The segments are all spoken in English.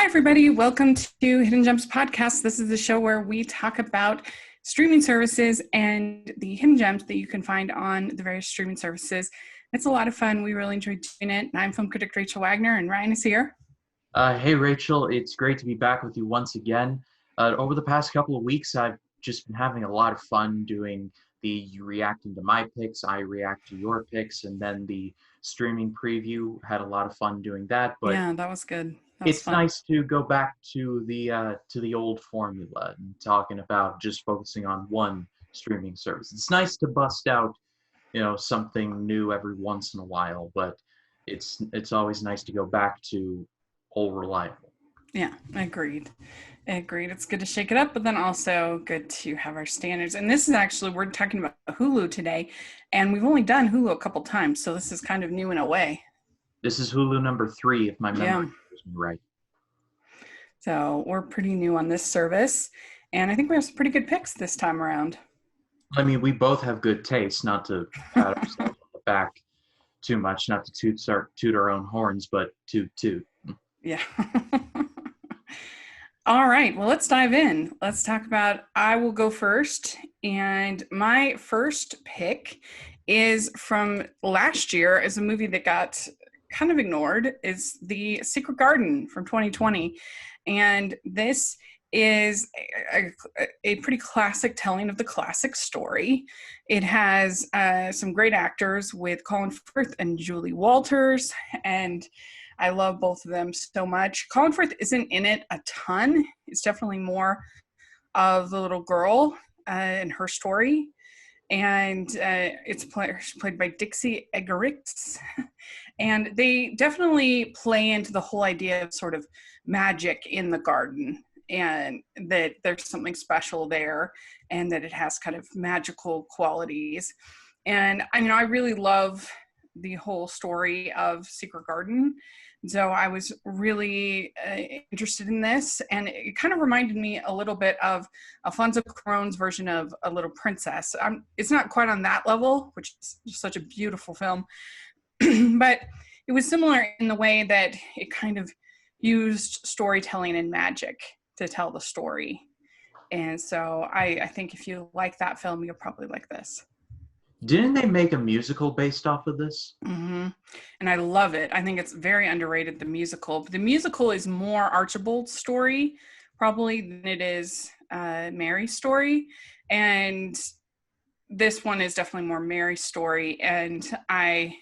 Hi, everybody. Welcome to Hidden Gems Podcast. This is the show where we talk about streaming services and the hidden gems that you can find on the various streaming services. It's a lot of fun. We really enjoy doing it. I'm film critic Rachel Wagner, and Ryan is here. Hey, Rachel, it's great to be back with you once again. Over the past couple of weeks, I've just been having a lot of fun doing you reacting to my picks, I react to your picks, and then the streaming preview. Had a lot of fun doing that, but Yeah, that was good. That was it's fun. nice to go back to the old formula and talking about just focusing on one streaming service. It's nice to bust out, something new every once in a while, but it's always nice to go back to old reliable. Yeah, agreed. It's good to shake it up, but then also good to have our standards. And this is actually, we're talking about Hulu today, and we've only done Hulu a couple times, so this is kind of new in a way. This is Hulu number 3, if my memory serves me right. So we're pretty new on this service, and I think we have some pretty good picks this time around. I mean, we both have good taste, not to pat ourselves on the back too much, not to toot our own horns, but toot. Yeah. All right, well, let's dive in. Let's talk about, I will go first. And my first pick is from last year, is a movie that got kind of ignored, is The Secret Garden from 2020. And this is a pretty classic telling of the classic story. It has some great actors with Colin Firth and Julie Walters, and I love both of them so much. Colin Firth isn't in it a ton. It's definitely more of the little girl and her story. And it's played by Dixie Eggerichs. And they definitely play into the whole idea of sort of magic in the garden, and that there's something special there, and that it has kind of magical qualities. And I really love the whole story of Secret Garden. So I was really interested in this, and it kind of reminded me a little bit of Alfonso Cuarón's version of A Little Princess. It's not quite on that level, which is just such a beautiful film, but it was similar in the way that it kind of used storytelling and magic to tell the story. And so I think if you like that film, you'll probably like this. Didn't they make a musical based off of this? Mm-hmm. And I love it. I think it's very underrated, the musical. But the musical is more Archibald's story, probably, than it is Mary's story. And this one is definitely more Mary's story. And I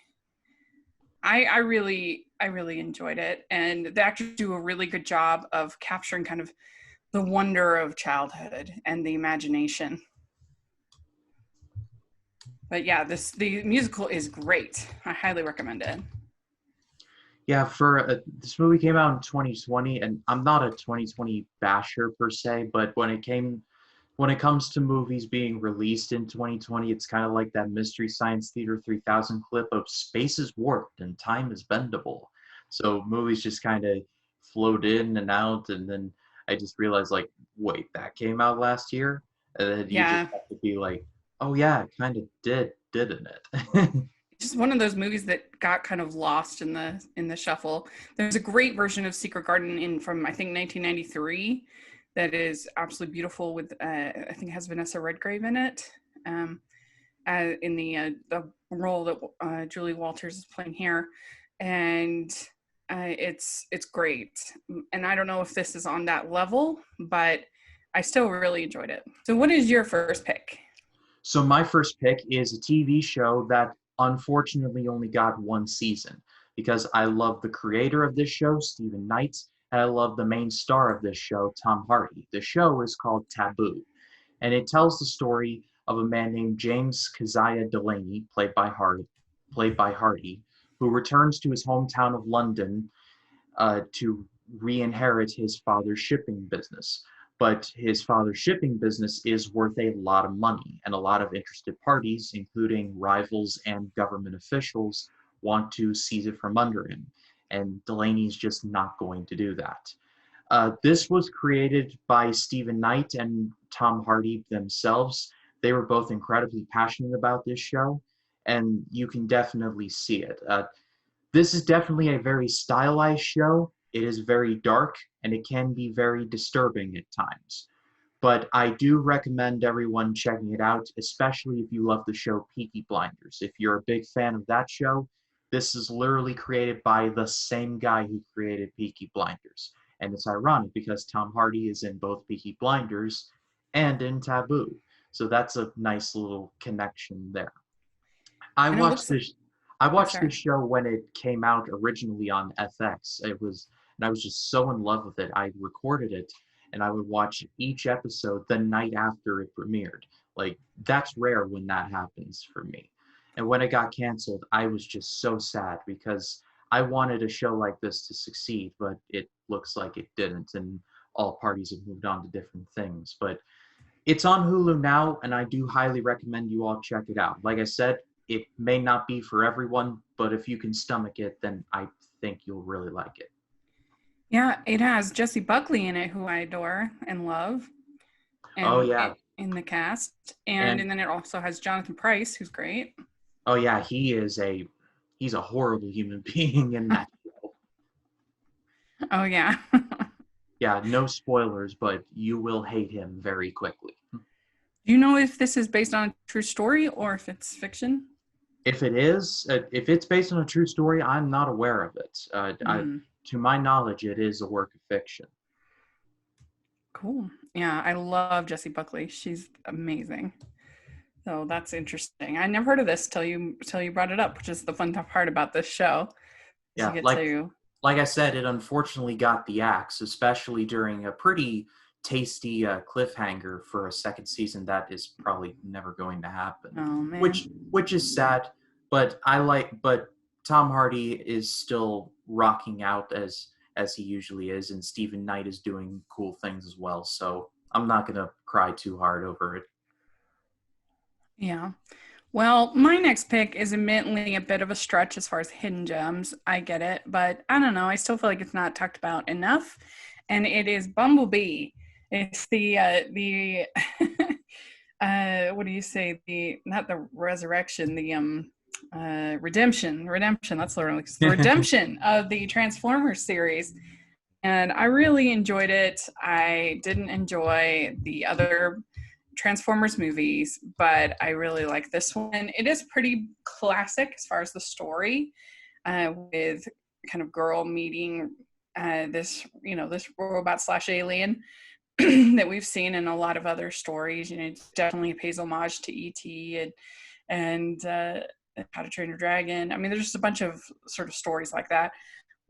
really enjoyed it. And the actors do a really good job of capturing kind of the wonder of childhood and the imagination. But yeah, the musical is great. I highly recommend it. Yeah, this movie came out in 2020, and I'm not a 2020 basher per se, but when it comes to movies being released in 2020, it's kind of like that Mystery Science Theater 3000 clip of space is warped and time is bendable. So movies just kind of float in and out, and then I just realized, like, wait, that came out last year? And then you just have to be like, oh yeah, it kind of did, didn't it? Just one of those movies that got kind of lost in the shuffle. There's a great version of Secret Garden from I think 1993 that is absolutely beautiful with I think it has Vanessa Redgrave in it, in the role that Julie Walters is playing here, and it's great. And I don't know if this is on that level, but I still really enjoyed it. So what is your first pick? So my first pick is a TV show that unfortunately only got one season, because I love the creator of this show, Stephen Knight, and I love the main star of this show, Tom Hardy. The show is called Taboo, and it tells the story of a man named James Keziah Delaney, played by Hardy, who returns to his hometown of London to re-inherit his father's shipping business. But his father's shipping business is worth a lot of money, and a lot of interested parties, including rivals and government officials, want to seize it from under him. And Delaney's just not going to do that. This was created by Stephen Knight and Tom Hardy themselves. They were both incredibly passionate about this show, and you can definitely see it. This is definitely a very stylized show, It is very dark and it can be very disturbing at times. But I do recommend everyone checking it out, especially if you love the show Peaky Blinders. If you're a big fan of that show, this is literally created by the same guy who created Peaky Blinders. And it's ironic because Tom Hardy is in both Peaky Blinders and in Taboo. So that's a nice little connection there. I And it watched looks, this I oh, watched sorry. this show when it came out originally on FX. And I was just so in love with it. I recorded it and I would watch each episode the night after it premiered. Like that's rare when that happens for me. And when it got canceled, I was just so sad because I wanted a show like this to succeed, but it looks like it didn't and all parties have moved on to different things. But it's on Hulu now, and I do highly recommend you all check it out. Like I said, it may not be for everyone, but if you can stomach it, then I think you'll really like it. Yeah, it has Jesse Buckley in it, who I adore and love, Oh and yeah, in the cast, and and and then it also has Jonathan Pryce, who's great. oh yeah, he's a horrible human being in that show. Oh yeah. Yeah, no spoilers, but you will hate him very quickly. Do you know if this is based on a true story or if it's fiction? If it's based on a true story, I'm not aware of it. Mm, To my knowledge, it is a work of fiction. cool. Yeah, I love Jessie Buckley. She's amazing. So that's interesting. I never heard of this till you brought it up, which is the fun part about this show. Is you Yeah, get to like I said, it unfortunately got the axe, especially during a pretty tasty cliffhanger for a second season that is probably never going to happen, oh which is sad. But Tom Hardy is still rocking out as he usually is, and Stephen Knight is doing cool things as well. So I'm not gonna cry too hard over it. yeah. Well, my next pick is admittedly a bit of a stretch as far as hidden gems. I get it, but I don't know. I still feel like it's not talked about enough, and it is Bumblebee. It's the what do you say? The not the resurrection, the redemption. That's literally the redemption of the Transformers series. And I really enjoyed it. I didn't enjoy the other Transformers movies, but I really like this one. It is pretty classic as far as the story, with kind of girl meeting this robot slash alien that we've seen in a lot of other stories. It definitely pays homage to E.T. and How to Train Your Dragon. I mean, there's just a bunch of sort of stories like that.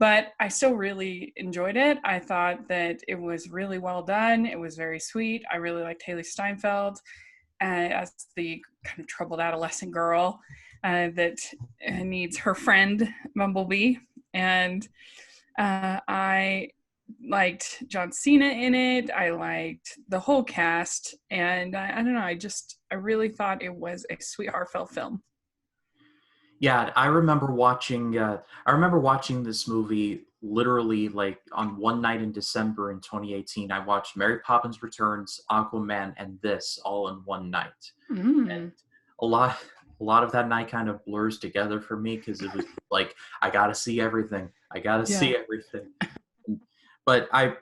But I still really enjoyed it. I thought that it was really well done. It was very sweet. I really liked Haley Steinfeld as the kind of troubled adolescent girl that needs her friend Bumblebee. And I liked John Cena in it. I liked the whole cast. And I don't know, I really thought it was a sweet, heartfelt film. Yeah, I remember watching this movie literally like on one night in December in 2018. I watched Mary Poppins Returns, Aquaman, and this all in one night. And Mm. a lot a lot of that night kind of blurs together for me because it was like I gotta see everything. I gotta Yeah. see everything. But I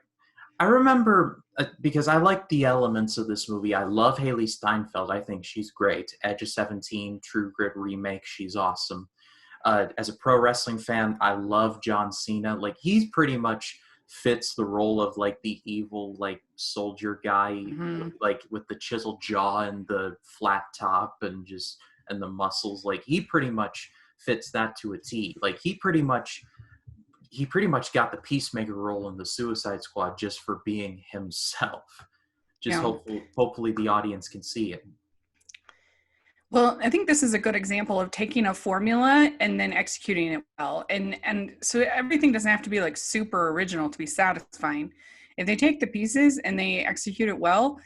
remember because I like the elements of this movie. I love Haley Steinfeld. I think she's great. Edge of 17, True Grit remake. She's awesome. As a pro wrestling fan, I love John Cena. Like he's pretty much fits the role of like the evil like soldier guy, Mm-hmm. like with the chiseled jaw and the flat top and the muscles. Like he pretty much fits that to a T. Like he pretty much got the peacemaker role in the Suicide Squad just for being himself. Just Yeah. hopefully the audience can see it. Well, I think this is a good example of taking a formula and then executing it well. And so everything doesn't have to be like super original to be satisfying. If they take the pieces and they execute it well,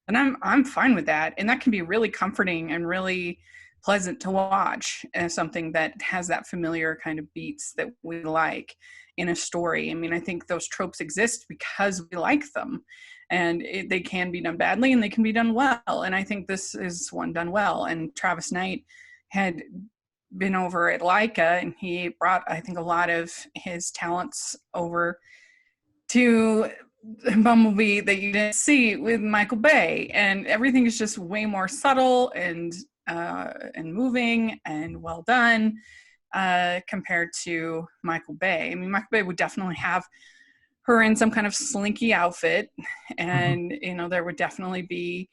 then I'm fine with that. And that can be really comforting and really pleasant to watch as something that has that familiar kind of beats that we like in a story. I mean, I think those tropes exist because we like them, and they can be done badly and they can be done well. And I think this is one done well. And Travis Knight had been over at Leica, and he brought, I think, a lot of his talents over to Bumblebee that you didn't see with Michael Bay, and everything is just way more subtle and moving and well done compared to Michael Bay. I mean, Michael Bay would definitely have her in some kind of slinky outfit, and there would definitely be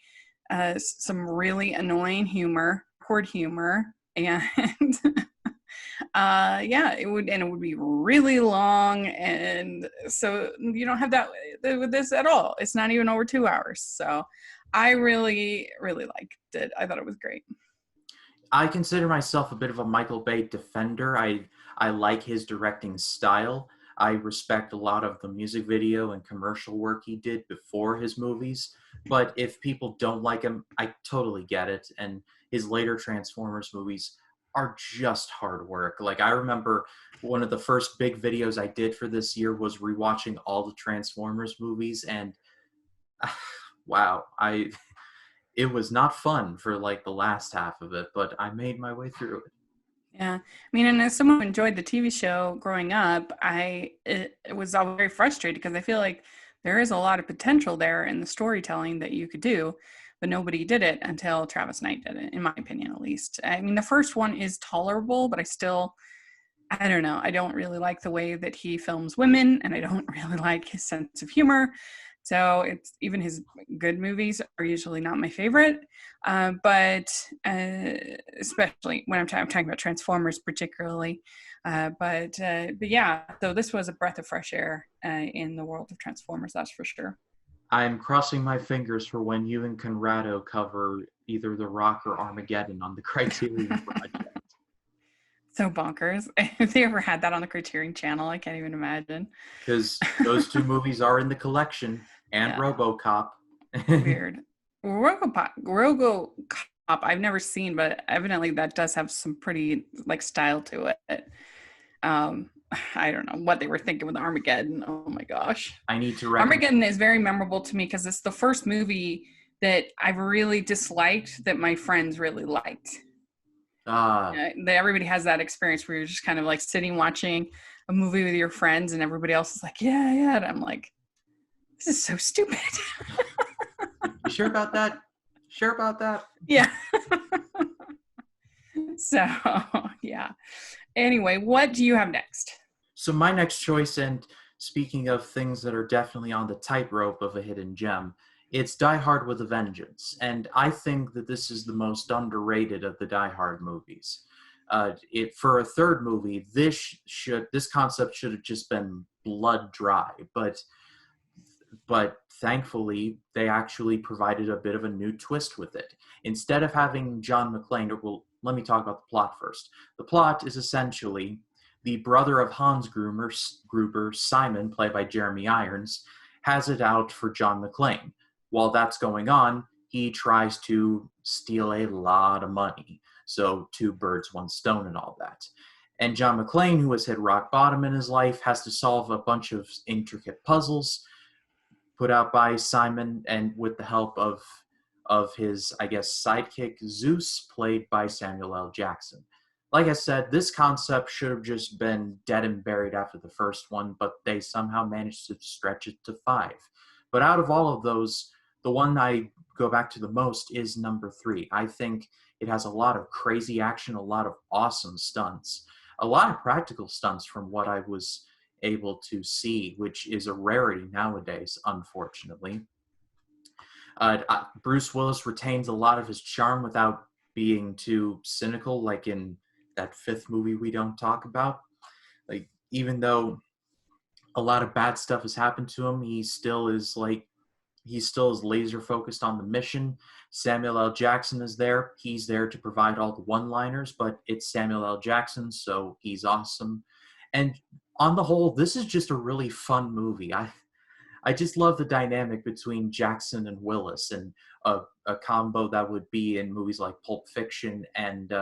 some really annoying humor, awkward humor, and it would be really long, and so you don't have that with this at all. It's not even over 2 hours. So I really, really liked it. I thought it was great. I consider myself a bit of a Michael Bay defender. I like his directing style. I respect a lot of the music video and commercial work he did before his movies. But if people don't like him, I totally get it. And his later Transformers movies are just hard work. Like, I remember one of the first big videos I did for this year was rewatching all the Transformers movies, and wow, it was not fun for like the last half of it, but I made my way through it. Yeah, I mean, and as someone who enjoyed the TV show growing up, it was all very frustrated because I feel like there is a lot of potential there in the storytelling that you could do, but nobody did it until Travis Knight did it, in my opinion, at least. I mean, the first one is tolerable, but I don't know. I don't really like the way that he films women, and I don't really like his sense of humor. So even his good movies are usually not my favorite, but especially when I'm talking about Transformers, particularly. But yeah, so this was a breath of fresh air in the world of Transformers, that's for sure. I'm crossing my fingers for when you and Conrado cover either The Rock or Armageddon on the Criterion Project. So bonkers. If they ever had that on the Criterion channel, I can't even imagine. Because those two movies are in the collection, and Yeah. RoboCop. Weird. RoboCop, I've never seen, but evidently that does have some pretty like style to it. I don't know what they were thinking with Armageddon. Oh my gosh. I need to recommend. Armageddon is very memorable to me because it's the first movie that I've really disliked that my friends really liked. Everybody has that experience where you're just kind of like sitting watching a movie with your friends and everybody else is like, yeah. And I'm like, this is so stupid. You sure about that? Sure about that? Yeah. So, yeah. Anyway, what do you have next? So my next choice, and speaking of things that are definitely on the tightrope of a hidden gem, it's Die Hard with a Vengeance. And I think that this is the most underrated of the Die Hard movies. For a third movie, this concept should have just been blood dry, but thankfully they actually provided a bit of a new twist with it. Instead of having John McClane, let me talk about the plot first. The plot is essentially the brother of Hans Gruber, Simon, played by Jeremy Irons, has it out for John McClane. While that's going on, he tries to steal a lot of money. So 2 birds, 1 stone and all that. And John McClane, who has hit rock bottom in his life, has to solve a bunch of intricate puzzles put out by Simon, and with the help of his, I guess, sidekick Zeus, played by Samuel L. Jackson. Like I said, this concept should have just been dead and buried after the first one, but they somehow managed to stretch it to 5. But out of all of those, the one I go back to the most is number 3. I think it has a lot of crazy action, a lot of awesome stunts, a lot of practical stunts from what I was able to see, which is a rarity nowadays, unfortunately. Bruce Willis retains a lot of his charm without being too cynical, like in that 5th movie we don't talk about. Like, even though a lot of bad stuff has happened to him, he still is laser focused on the mission. Samuel L. Jackson is there. He's there to provide all the one-liners, but it's Samuel L. Jackson, so he's awesome. And on the whole, this is just a really fun movie. I just love the dynamic between Jackson and Willis, and a combo that would be in movies like Pulp Fiction and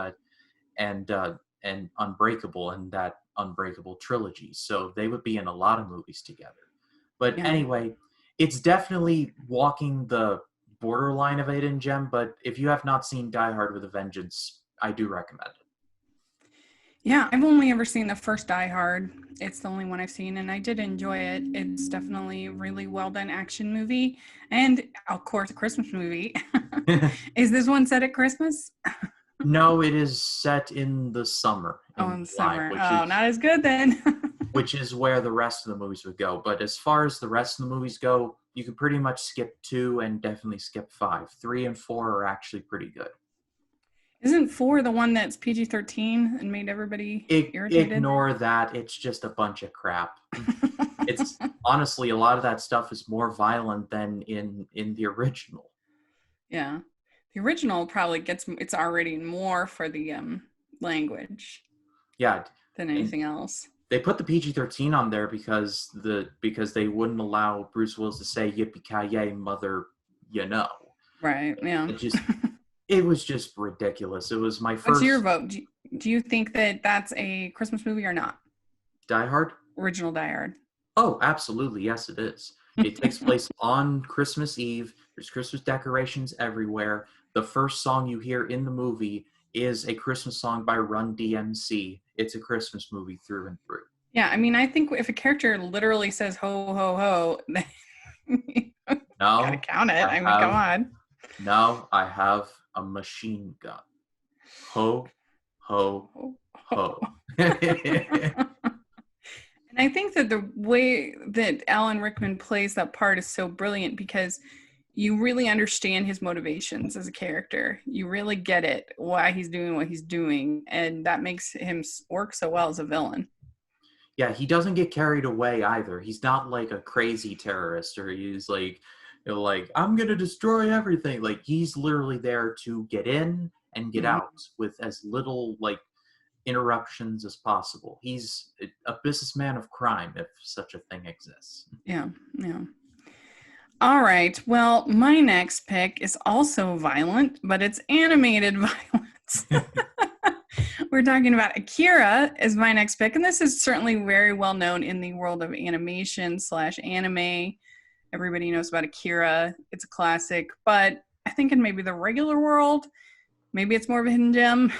Unbreakable, and that Unbreakable trilogy. So they would be in a lot of movies together. But anyway, it's definitely walking the borderline of a hidden gem. But if you have not seen Die Hard with a Vengeance, I do recommend it. Yeah, I've only ever seen the first Die Hard. It's the only one I've seen, and I did enjoy it. It's definitely a really well done action movie, and of course, a Christmas movie. Is this one set at Christmas? No, it is set in the summer Oh, in in the July, summer. Oh, not as good then. which is where the rest of the movies would go. But as far as the rest of the movies go, you could pretty much skip 2 and definitely skip 5. 3 and 4 are actually pretty good. Isn't four the one that's PG-13 and made everybody irritated? Ignore that. It's just a bunch of crap. It's honestly, a lot of that stuff is more violent than in the original. Yeah. The original probably gets its R rating more for the language Yeah, than and anything else. they put the PG-13 on there because they wouldn't allow Bruce Willis to say "yippee ki yay, mother," you know. Right. Yeah. It just it was just ridiculous. It was my What's your first vote? Do you think that that's a Christmas movie or not? Die Hard. Original Die Hard. Oh, absolutely, yes, it is. It takes place on Christmas Eve. There's Christmas decorations everywhere. The first song you hear in the movie is a Christmas song by Run DMC. It's a Christmas movie through and through. Yeah, I mean, I think if a character literally says "ho ho ho," then you gotta No, count it. I I mean, come have on. now I have a machine gun. Ho, ho, Ho, ho. ho. And I think that the way that Alan Rickman plays that part is so brilliant because you really understand his motivations as a character. You really get it, why he's doing what he's doing, and that makes him work so well as a villain. Yeah, he doesn't get carried away either. He's not like a crazy terrorist or he's like, like I'm gonna destroy everything. Like he's literally there to get in and get Mhm. out with as little like interruptions as possible. He's a businessman of crime, if such a thing exists. Yeah, yeah. All right. Well, my next pick is also violent, but it's animated violence. We're talking about Akira is my next pick, and this is certainly very well known in the world of animation slash anime. Everybody knows about Akira. It's a classic, but I think in maybe the regular world, maybe it's more of a hidden gem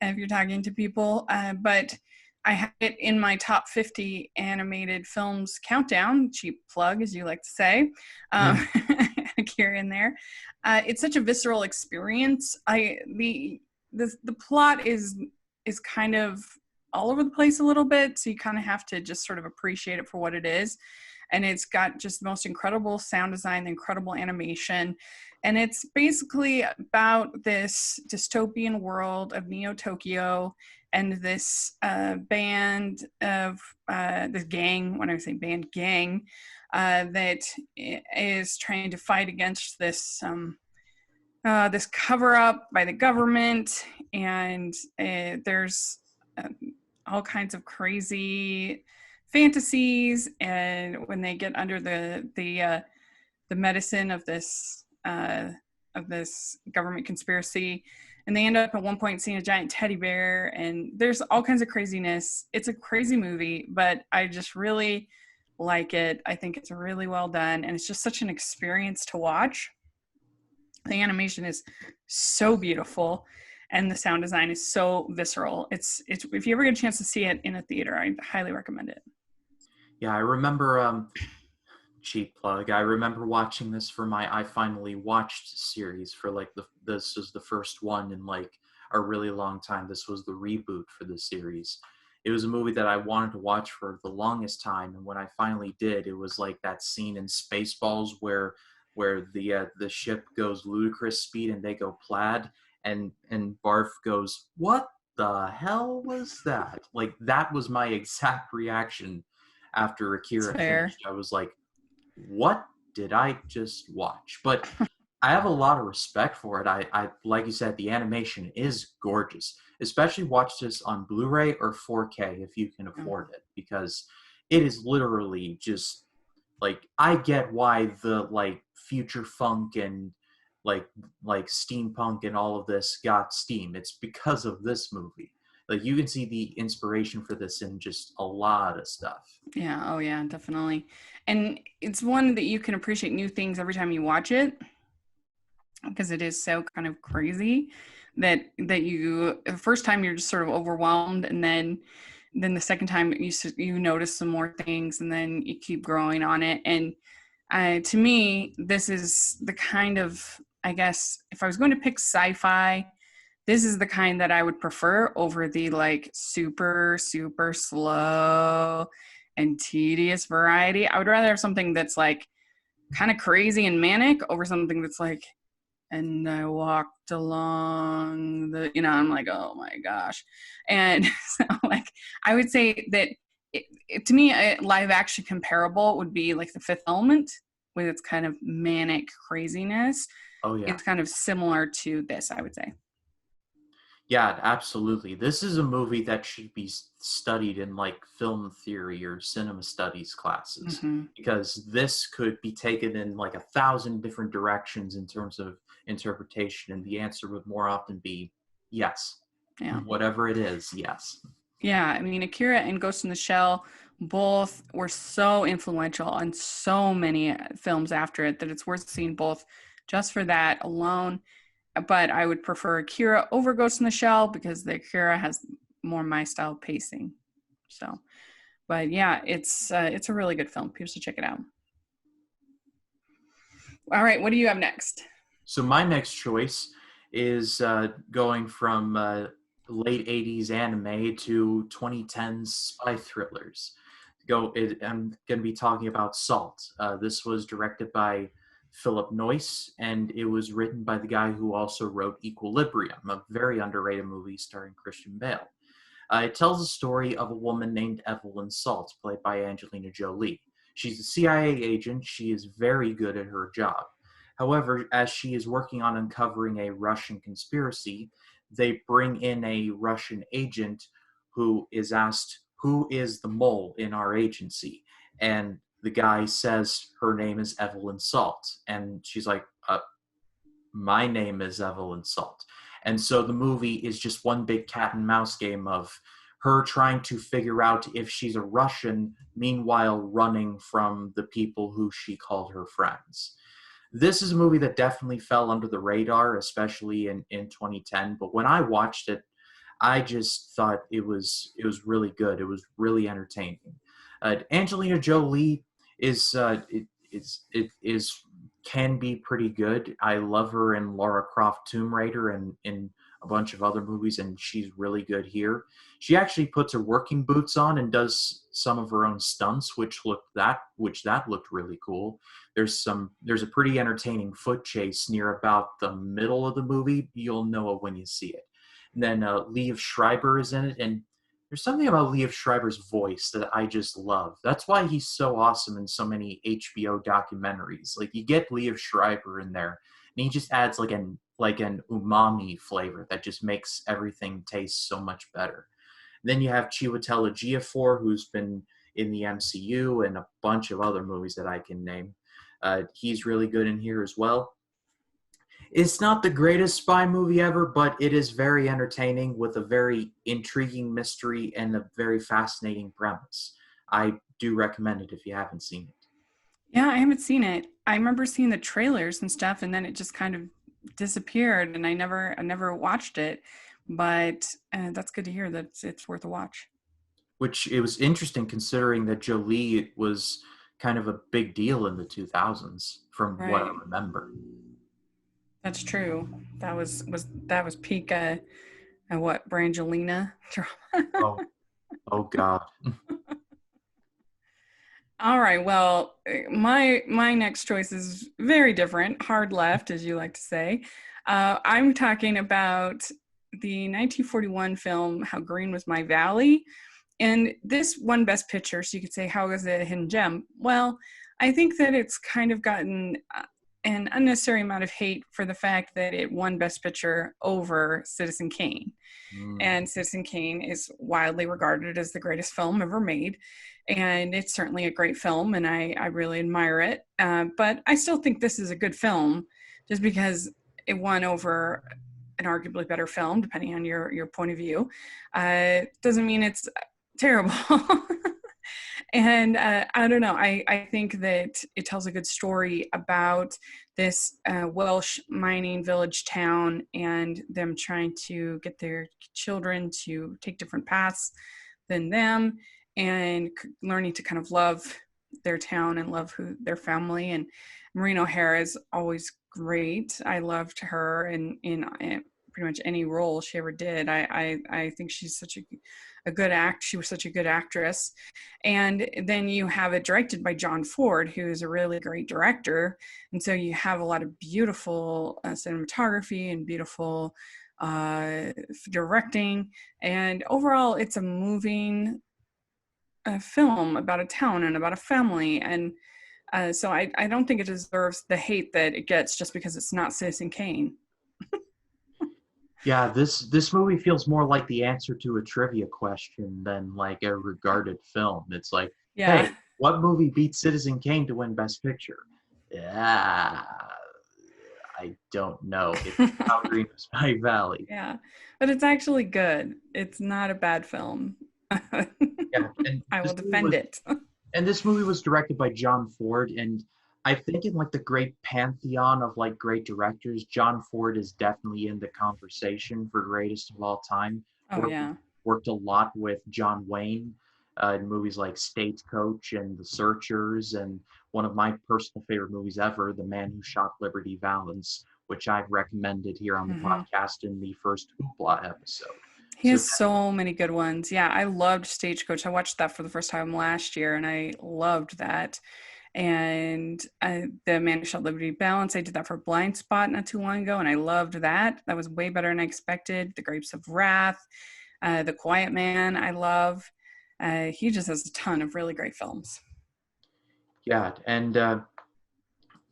if you're talking to people. But I have it in my top 50 animated films countdown, cheap plug, as you like to say. Akira in there. It's such a visceral experience. The plot is kind of all over the place a little bit, so you kind of have to just sort of appreciate it for what it is. And it's got just the most incredible sound design, incredible animation, and it's basically about this dystopian world of Neo Tokyo and this band of this gang. When I say band, gang, that is trying to fight against this cover up by the government, and there's all kinds of crazy fantasies. And when they get under the medicine of this government conspiracy, and they end up at one point seeing a giant teddy bear, and there's all kinds of craziness. It's a crazy movie, but I just really like it. I think it's really well done, and it's just such an experience to watch. The animation is so beautiful, and the sound design is so visceral. It's if you ever get a chance to see it in a theater, I highly recommend it. Yeah, I remember cheap plug. I remember watching this for my I finally watched series for like this was the first one in like a really long time. This was the reboot for the series. It was a movie that I wanted to watch for the longest time, and when I finally did, it was like that scene in Spaceballs where the ship goes ludicrous speed and they go plaid, and Barf goes, "What the hell was that?" Like that was my exact reaction after It's Akira fair. finished. I was like, what did I just watch? But I have a lot of respect for it. I like you said, the animation is gorgeous. Especially watch this on Blu-ray or 4K if you can afford it, because it is literally just like I get why the like future funk and like like steampunk and all of this got steam. It's because of this movie. Like you can see the inspiration for this in just a lot of stuff. Yeah, oh yeah, definitely. And it's one that you can appreciate new things every time you watch it because it is so kind of crazy. that you the first time you're just sort of overwhelmed, and then the second time you notice some more things, and then you keep growing on it. And to me, this is the kind of, I guess, if I was going to pick sci-fi, this is the kind that I would prefer over the like super, super slow and tedious variety. I would rather have something that's like kind of crazy and manic over something that's like, and I walked along I'm like, oh my gosh. And so, like, I would say that to me, a live action comparable would be like The Fifth Element, with its kind of manic craziness. Oh yeah. It's kind of similar to this, I would say. Yeah, absolutely. This is a movie that should be studied in like film theory or cinema studies classes, Mm-hmm. because this could be taken in like 1,000 different directions in terms of interpretation, and the answer would more often be yes. Yeah. Whatever it is, yes. Yeah, I mean, Akira and Ghost in the Shell both were so influential on so many films after it that it's worth seeing both just for that alone. But I would prefer Akira over Ghost in the Shell because the Akira has more my style pacing. So, but yeah, it's a really good film. People should check it out. All right, what do you have next? So my next choice is going from late 80s anime to 2010s spy thrillers. I'm going to be talking about Salt. This was directed by Philip Noyce, and it was written by the guy who also wrote Equilibrium, a very underrated movie starring Christian Bale. It tells the story of a woman named Evelyn Salt, played by Angelina Jolie. She's a CIA agent. She is very good at her job. However, as she is working on uncovering a Russian conspiracy, they bring in a Russian agent who is asked, "Who is the mole in our agency?" And the guy says her name is Evelyn Salt. And she's like, my name is Evelyn Salt. And so the movie is just one big cat and mouse game of her trying to figure out if she's a Russian, meanwhile running from the people who she called her friends. This is a movie that definitely fell under the radar, especially in 2010. But when I watched it, I just thought it was really good. It was really entertaining. Angelina Jolie is is can be pretty good. I love her in Lara Croft Tomb Raider and in a bunch of other movies, and she's really good here. She actually puts her working boots on and does some of her own stunts, which looked really cool. There's a pretty entertaining foot chase near about the middle of the movie. You'll know it when you see it. And then Liev Schreiber is in it, and there's something about Liev Schreiber's voice that I just love. That's why he's so awesome in so many HBO documentaries. Like, you get Liev Schreiber in there, and he just adds like an umami flavor that just makes everything taste so much better. And then you have Chiwetel Ejiofor, who's been in the MCU and a bunch of other movies that I can name. He's really good in here as well. It's not the greatest spy movie ever, but it is very entertaining with a very intriguing mystery and a very fascinating premise. I do recommend it if you haven't seen it. Yeah, I haven't seen it. I remember seeing the trailers and stuff, and then it just kind of disappeared, and I never watched it. But that's good to hear that it's worth a watch. Which it was interesting considering that Jolie was kind of a big deal in the 2000s, from what I Right. remember. That's true. That was peak what, Brangelina drama. Oh, oh God. All right. Well, my next choice is very different. Hard left, as you like to say. I'm talking about the 1941 film "How Green Was My Valley," and this won Best Picture. So you could say, how is it a hidden gem? Well, I think that it's kind of gotten an unnecessary amount of hate for the fact that it won Best Picture over Citizen Kane. Mm. And Citizen Kane is widely regarded as the greatest film ever made. And it's certainly a great film, and I really admire it. But I still think this is a good film just because it won over an arguably better film, depending on your point of view. Doesn't mean it's terrible. And I don't know. I think that it tells a good story about this Welsh mining village town, and them trying to get their children to take different paths than them, and learning to kind of love their town and love their family. And Maureen O'Hara is always great. I loved her in pretty much any role she ever did. I think she's such a good act. She was such a good actress. And then you have it directed by John Ford, who is a really great director. And so you have a lot of beautiful cinematography and beautiful directing. And overall, it's a moving film about a town and about a family. And so I don't think it deserves the hate that it gets just because it's not Citizen Kane. Yeah, this movie feels more like the answer to a trivia question than like a regarded film. It's like, Yeah. hey, what movie beat Citizen Kane to win Best Picture? Yeah, I don't know. It's How Green Was My Valley. Yeah. But it's actually good. It's not a bad film. Yeah, and I will defend it. this movie was directed by John Ford, and I think in like the great pantheon of like great directors, John Ford is definitely in the conversation for greatest of all time. Oh, yeah. Worked a lot with John Wayne in movies like Stagecoach and The Searchers, and one of my personal favorite movies ever, The Man Who Shot Liberty Valance, which I've recommended here on the podcast in the first Hoopla episode. He So has so many good ones. Yeah, I loved Stagecoach. I watched that for the first time last year, and I loved that. And the Man Who Shot Liberty Balance, I did that for Blind Spot not too long ago, and I loved that. That was way better than I expected. The Grapes of Wrath, The Quiet Man, I love. He just has a ton of really great films. yeah, and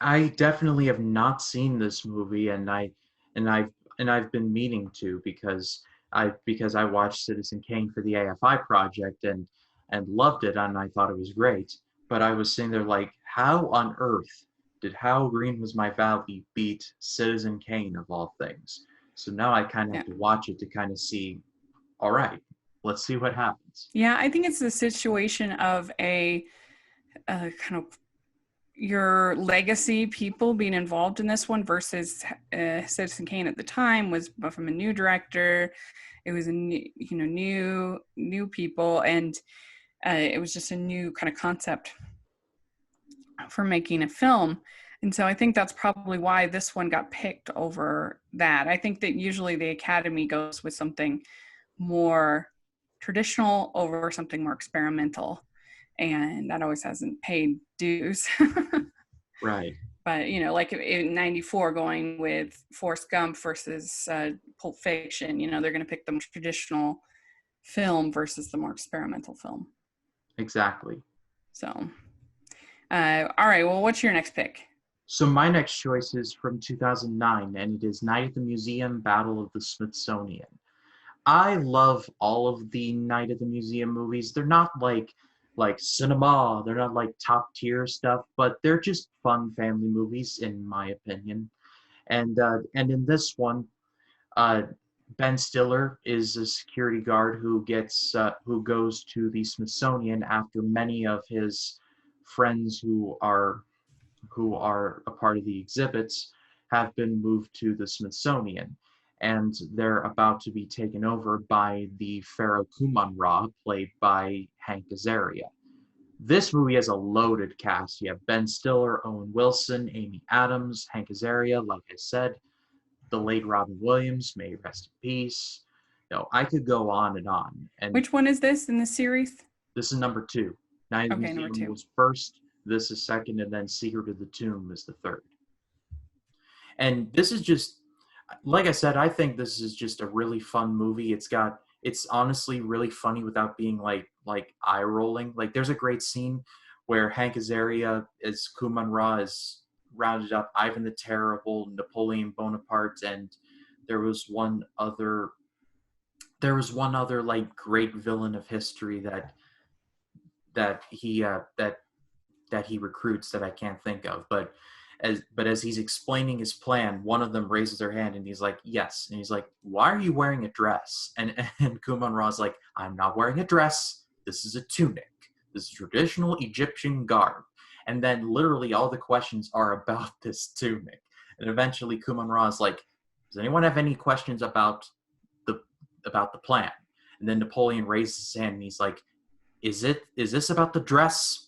I definitely have not seen this movie, and I've been meaning to because I watched Citizen Kane for the AFI project and loved it, and I thought it was great. But I was sitting there like, how on earth did How Green Was My Valley beat Citizen Kane of all things? So now I kind of Yeah. have to watch it to kind of see. All right, let's see what happens. Yeah, I think it's the situation of a kind of your legacy people being involved in this one versus Citizen Kane at the time was from a new director. It was a new people, and it was just a new kind of concept for making a film. And so I think that's probably why this one got picked over that. I think that usually the Academy goes with something more traditional over something more experimental, and that always hasn't paid dues. Right. But like in '94, going with Forrest Gump versus Pulp Fiction, they're going to pick the more traditional film versus the more experimental film. Exactly. So, all right. Well, what's your next pick? So my next choice is from 2009, and it is Night at the Museum: Battle of the Smithsonian. I love all of the Night at the Museum movies. They're not like cinema. They're not like top tier stuff, but they're just fun family movies, in my opinion. And in this one, uh, Ben Stiller is a security guard who goes to the Smithsonian after many of his friends who are a part of the exhibits have been moved to the Smithsonian, and they're about to be taken over by the Pharaoh Kuman-Ra, played by Hank Azaria. This movie has a loaded cast. You have Ben Stiller, Owen Wilson, Amy Adams, Hank Azaria, like I said, the late Robin Williams, may he rest in peace. I could go on and on. And Which one is this in the series? this is number 2. Night at the Okay, number Museum 2. was first. This is second, and then Secret of the Tomb is the third. And this is just, like I said, I think this is just a really fun movie. It's honestly really funny without being like eye rolling. Like there's a great scene where Hank Azaria as Kuman-Ra is rounded up Ivan the Terrible, Napoleon Bonaparte, and there was one other like great villain of history that he recruits that I can't think of. But as he's explaining his plan, one of them raises their hand and he's like, yes. And he's like, why are you wearing a dress? And Kuman-Ra's like, I'm not wearing a dress. This is a tunic. This is traditional Egyptian garb. And then literally all the questions are about this tunic. And eventually Kuman Ra is like, does anyone have any questions the about the plan? And then Napoleon raises his hand and he's like, is this about the dress,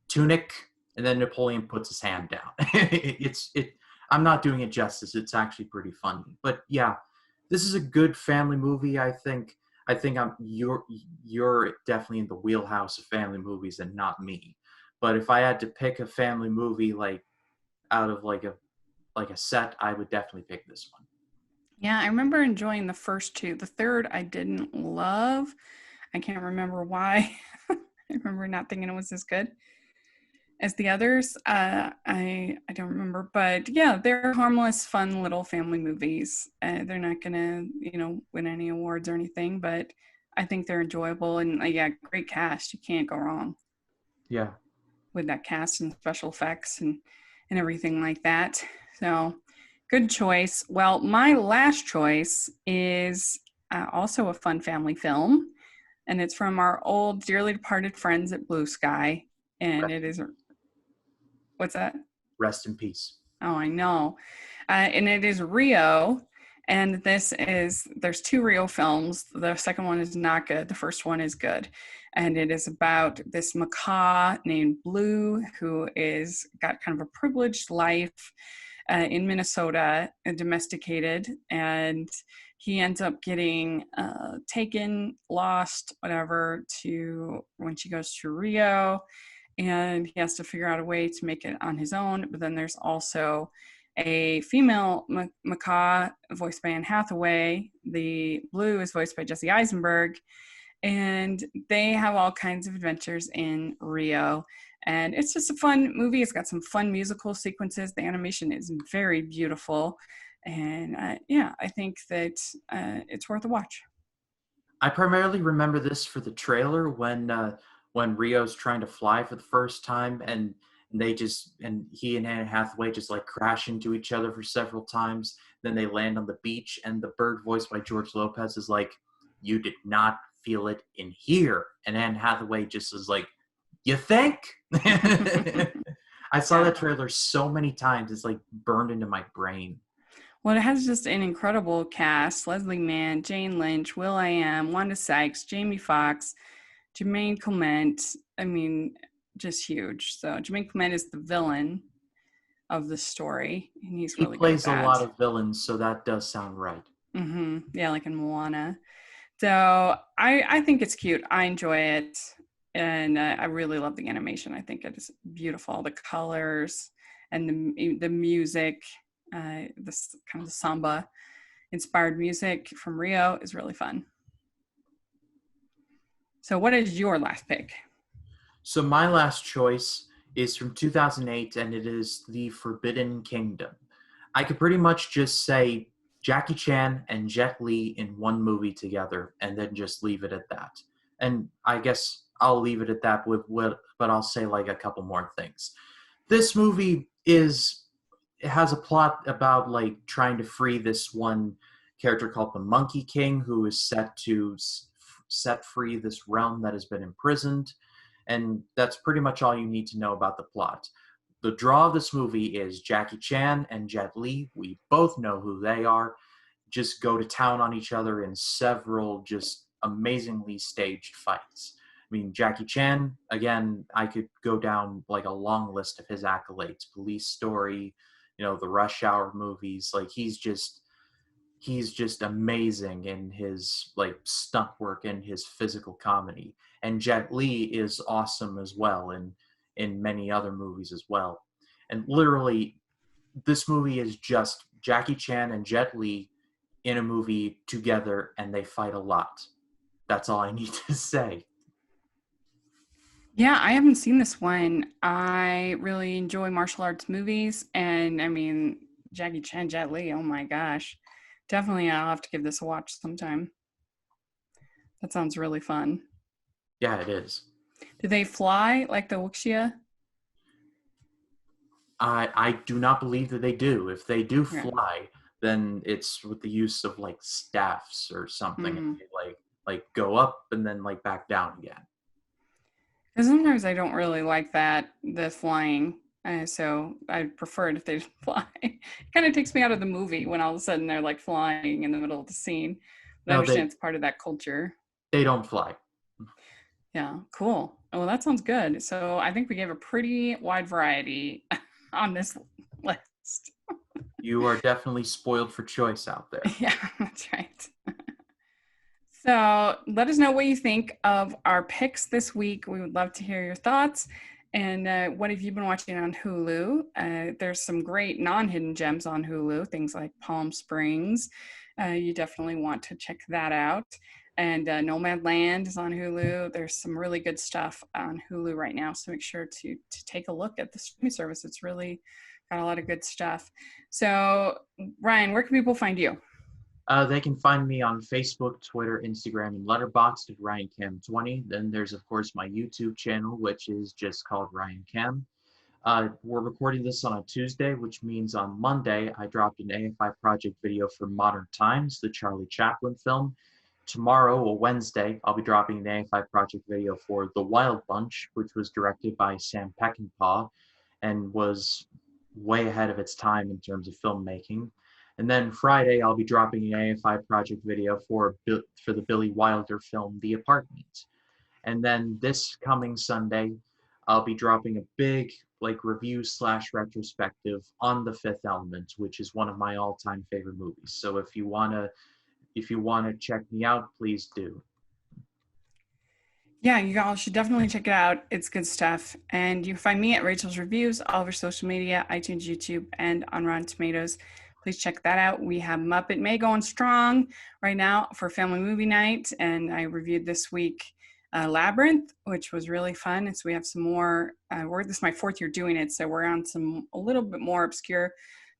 tunic? And then Napoleon puts his hand down. I'm not doing it justice. It's actually pretty funny. But yeah, this is a good family movie, I think. You're definitely in the wheelhouse of family movies and not me. But if I had to pick a family movie like out of like a set, I would definitely pick this one. Yeah, I remember enjoying the first two. The third I didn't love. I can't remember why. I remember not thinking it was as good as the others. I don't remember, but yeah, they're harmless, fun little family movies. They're not gonna win any awards or anything, but I think they're enjoyable and yeah, great cast. You can't go wrong Yeah. with that cast and special effects and everything like that. So good choice. Well, my last choice is also a fun family film, and it's from our old dearly departed friends at Blue Sky, and it is what's that? Rest in peace. Oh, I know. And it is Rio. And there's two Rio films. The second one is not good. The first one is good. And it is about this macaw named Blue, who is got kind of a privileged life in Minnesota, domesticated. And he ends up getting taken, lost, whatever, to when she goes to Rio, and he has to figure out a way to make it on his own. But then there's also a female macaw voiced by Anne Hathaway. The Blue is voiced by Jesse Eisenberg, and they have all kinds of adventures in Rio. And it's just a fun movie. It's got some fun musical sequences. The animation is very beautiful. And yeah, I think that it's worth a watch. I primarily remember this for the trailer when Rio's trying to fly for the first time and he and Anne Hathaway just like crash into each other for several times. Then they land on the beach and the bird voiced by George Lopez is like, "You did not feel it in here." And Anne Hathaway just is like, "You think?" I saw Yeah. that trailer so many times, it's like burned into my brain. Well, it has just an incredible cast: Leslie Mann, Jane Lynch, will.i.am, Wanda Sykes, Jamie Foxx, Jermaine Clement. I mean, just huge. So Jermaine Clement is the villain of the story, and he's He really good at plays a that. lot of villains, so that does sound right. Yeah, like in Moana. So I think it's cute. I enjoy it, and I really love the animation. I think it is beautiful. The colors and the music, this kind of the samba inspired music from Rio is really fun. So, what is your last pick? So my last choice is from 2008, and it is The Forbidden Kingdom. I could pretty much just say Jackie Chan and Jet Li in one movie together, and then just leave it at that. And I guess I'll leave it at that but I'll say like a couple more things. This movie it has a plot about like trying to free this one character called the Monkey King, who is set to set free this realm that has been imprisoned. And that's pretty much all you need to know about the plot. The draw of this movie is Jackie Chan and Jet Li. We both know who they are. Just go to town on each other in several just amazingly staged fights. I mean, Jackie Chan, again, I could go down like a long list of his accolades. Police Story, the Rush Hour movies. Like he's just amazing in his like stunt work and his physical comedy. And Jet Li is awesome as well in many other movies as well. And literally, this movie is just Jackie Chan and Jet Li in a movie together, and they fight a lot. That's all I need to say. Yeah, I haven't seen this one. I really enjoy martial arts movies, and I mean Jackie Chan, Jet Li. Oh my gosh, definitely I'll have to give this a watch sometime. That sounds really fun. Yeah, it is. Do they fly like the wuxia? I do not believe that they do. If they do Yeah. fly, then it's with the use of like staffs or something, and Hmm. they like go up and then like back down again. Because sometimes I don't really like the flying. So I prefer it if they didn't fly. It kind of takes me out of the movie when all of a sudden they're like flying in the middle of the scene. But I No, understand it's part of that culture. they don't fly. Yeah, cool. Well, that sounds good. So I think we gave a pretty wide variety on this list. You are definitely spoiled for choice out there. Yeah, that's right. So let us know what you think of our picks this week. We would love to hear your thoughts. And what have you been watching on Hulu? There's some great non hidden gems on Hulu, things like Palm Springs. You definitely want to check that out. And Nomad Land is on Hulu. There's some really good stuff on Hulu right now. So make sure to take a look at the streaming service. It's really got a lot of good stuff. So, Ryan, where can people find you? They can find me on Facebook, Twitter, Instagram, and Letterboxd at RyanCam20. Then there's, of course, my YouTube channel, which is just called Ryan Cam. We're recording this on a Tuesday, which means on Monday, I dropped an AFI project video for Modern Times, the Charlie Chaplin film. Tomorrow, or Wednesday, I'll be dropping an AFI project video for The Wild Bunch, which was directed by Sam Peckinpah and was way ahead of its time in terms of filmmaking. And then Friday, I'll be dropping an AFI project video for the Billy Wilder film, The Apartment. And then this coming Sunday, I'll be dropping a big review slash retrospective on The Fifth Element, which is one of my all-time favorite movies. So if you wanna check me out, please do. Yeah, you all should definitely check it out. It's good stuff. And you can find me at Rachel's Reviews, all over social media, iTunes, YouTube, and on Rotten Tomatoes. Please check that out. We have Muppet May going strong right now for Family Movie Night. And I reviewed this week Labyrinth, which was really fun. And so we have some more. This is my fourth year doing it. So we're on a little bit more obscure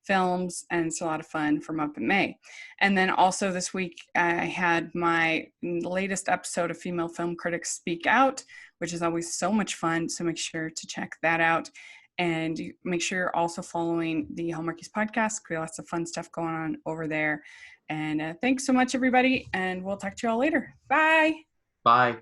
films, and it's a lot of fun from Up in May. And then also this week, I had my latest episode of Female Film Critics Speak Out, which is always so much fun. So make sure to check that out. And make sure you're also following the Hallmarkies podcast. We have lots of fun stuff going on over there. And thanks so much, everybody. And we'll talk to you all later. Bye. Bye.